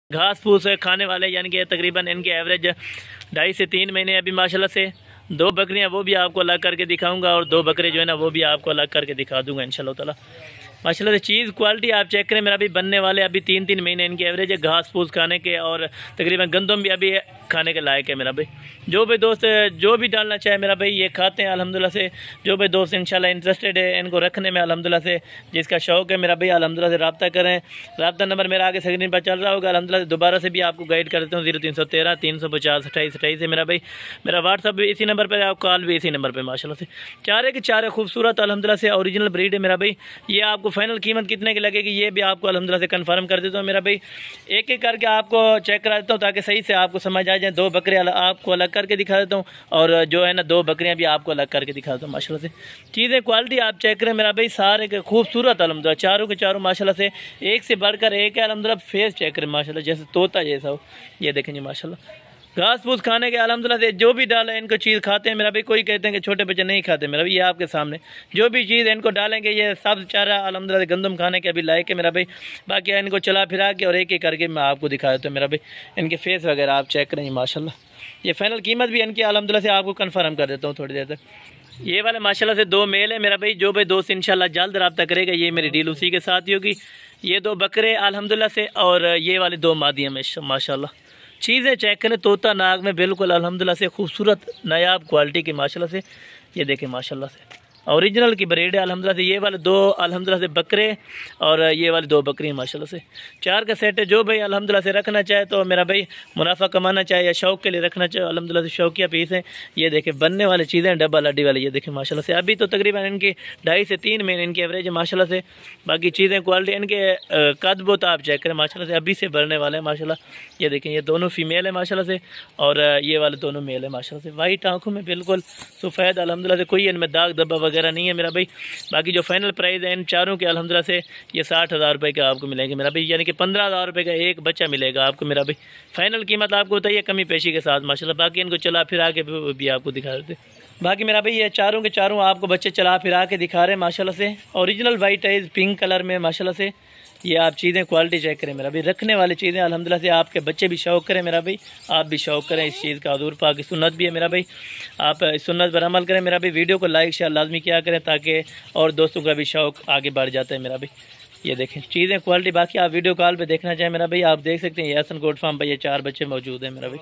घास फूस खाने वाले, यानी कि तकरीबन इनके एवरेज 2.5 से 3 महीने अभी माशाल्लाह से। 2 बकरियां वो भी आपको अलग करके दिखाऊंगा और 2 बकरे जो है ना वो भी आपको अलग करके दिखा दूंगा इंशाल्लाह ताला। माशाल्लाह से चीज़ क्वालिटी आप चेक करें। मेरा अभी बनने वाले अभी 3-3 महीने इनके एवरेज है घास फूस खाने के, और तकरीबन गंदम भी अभी खाने के लायक है मेरा भाई। जो भी दोस्त जो भी डालना चाहे मेरा भाई ये खाते हैं अल्हम्दुलिल्लाह से। जो भी दोस्त इंशाल्लाह इंटरेस्टेड है इनको रखने में अल्हम्दुलिल्लाह से, जिसका शौक़ है मेरा भाई अल्हम्दुलिल्लाह से रब्ता करें। रब्ता नंबर मेरा आगे स्क्रीन पर चल रहा होगा अल्हम्दुलिल्लाह से। दोबारा से भी आपको गाइड कर देता हूँ 0313 350 28 है मेरा भाई। मेरा व्हाट्सअप भी इसी नंबर पर है, आप कॉल भी इसी नंबर पर माशाल्लाह से। चारे के चारे खूबसूरत अल्हम्दुलिल्लाह से ओरिजिनल ब्रीड है मेरा भाई। ये आपको फाइनल कीमत कितने की लगेगी ये भी आपको अल्हम्दुलिल्लाह से कंफर्म कर देता हूँ मेरा भाई। एक एक करके आपको चेक करा देता हूँ ताकि सही से आपको समझ आ जाए। 2 बकरे आपको अलग करके दिखा देता हूँ और जो है ना 2 बकरियाँ भी आपको अलग करके दिखा देता हूँ माशाल्लाह से। चीज़ें क्वालिटी आप चेक करें मेरा भाई, सारे के खूबसूरत अल्हम्दुलिल्लाह, चारों के चारों माशाल्लाह से एक से बढ़कर एक है अल्हम्दुलिल्लाह। फेस चेक करें माशाल्लाह जैसे तोता जैसा हो, ये देखेंगे माशाल्लाह। घास फूस खाने के अल्हम्दुलिल्लाह से जो भी डालें इनको चीज़ खाते हैं मेरा भाई। कोई कहते हैं कि छोटे बच्चे नहीं खाते मेरा भाई, ये आपके सामने जो भी चीज़ इनको डालेंगे ये सब चारा अल्हम्दुलिल्लाह से गंदम खाने के अभी लायक है मेरा भाई। बाकी इनको चला फिरा के और एक एक करके मैं आपको दिखा देता हूँ मेरा भाई। इनके फेस वगैरह आप चेक करें माशाल्लाह। ये फाइनल कीमत भी इनकी अल्हम्दुलिल्लाह से आपको कन्फर्म कर देता हूँ थोड़ी देर तक। ये वाले माशाल्लाह से 2 मेल है मेरा भाई। जो भाई दोस्त इंशाल्लाह जल्द रब्ता करेगा ये मेरी डील उसी के साथ ही होगी। ये 2 बकरे अल्हम्दुलिल्लाह से और ये वाले 2 मादियाँ में माशाल्लाह। चीज़ें चेक करें तोता नाग में बिल्कुल अल्हम्दुलिल्लाह से खूबसूरत नायाब क्वालिटी की माशाल्लाह से। ये देखें माशाल्लाह से ओरिजिनल की ब्रीड है अल्हम्दुलिल्लाह से। ये वाले 2 अल्हम्दुलिल्लाह से बकरे और ये वाले 2 बकरी माशाल्लाह से। 4 का सेट है। जो भाई अल्हम्दुलिल्लाह से रखना चाहे तो मेरा भाई मुनाफा कमाना चाहे या शौक़ के लिए रखना चाहे अल्हम्दुलिल्लाह से शौकिया पीस है। ये देखें बनने वाली चीज़ें डबल हड्डी वाली, ये देखें माशाल्लाह से। अभी तो तकरीबन इनकी 2.5 से 3 महीने इनकी एवरेज है माशाल्लाह से। बाकी चीज़ें क्वालिटी इनके कद बहुत आप चेक करें माशाल्लाह से, अभी से बढ़ने वाले हैं माशाल्लाह। ये देखें ये दोनों फीमेल है माशाल्लाह से और ये वाले दोनों मेल है माशाल्लाह से। वाइट आँखों में बिल्कुल सफ़ेद अल्हम्दुलिल्लाह से, कोई इनमें दाग धब्बा वगैरह नहीं है मेरा भाई। बाकी जो फाइनल प्राइस है इन चारों के अल्हम्दुलिल्लाह से ये 60,000 रुपये का आपको मिलेंगे मेरा भाई, यानी कि 15,000 रुपये का एक बच्चा मिलेगा आपको मेरा भाई। फाइनल कीमत आपको बताइए कमी पेशी के साथ माशाल्लाह। बाकी इनको चला फिरा के भी आपको दिखा देते। बाकी मेरा भाई ये चारों के चारों आपको बच्चे चला फिरा के दिखा रहे हैं माशाल्लाह से। Original white eyes pink colour में माशाल्लाह से। ये आप चीज़ें क्वालिटी चेक करें मेरा भाई। रखने वाली चीज़ें अल्हम्दुलिल्लाह से आपके बच्चे भी शौक़ करें मेरा भाई, आप भी शौक़ करें इस चीज़ का। हज़ूर पाक की सुन्नत भी है मेरा भाई, आप इस सुन्नत पर अमल करें मेरा भाई। वीडियो को लाइक शेयर लाजमी किया करें ताकि और दोस्तों का भी शौक़ आगे बढ़ जाता है मेरा भाई। ये देखें चीज़ें क्वालिटी। बाकी आप वीडियो कॉल पर देखना चाहें मेरा भाई आप देख सकते हैं। ये हसन गोट फार्म पर ये 4 बच्चे मौजूद हैं मेरा भाई।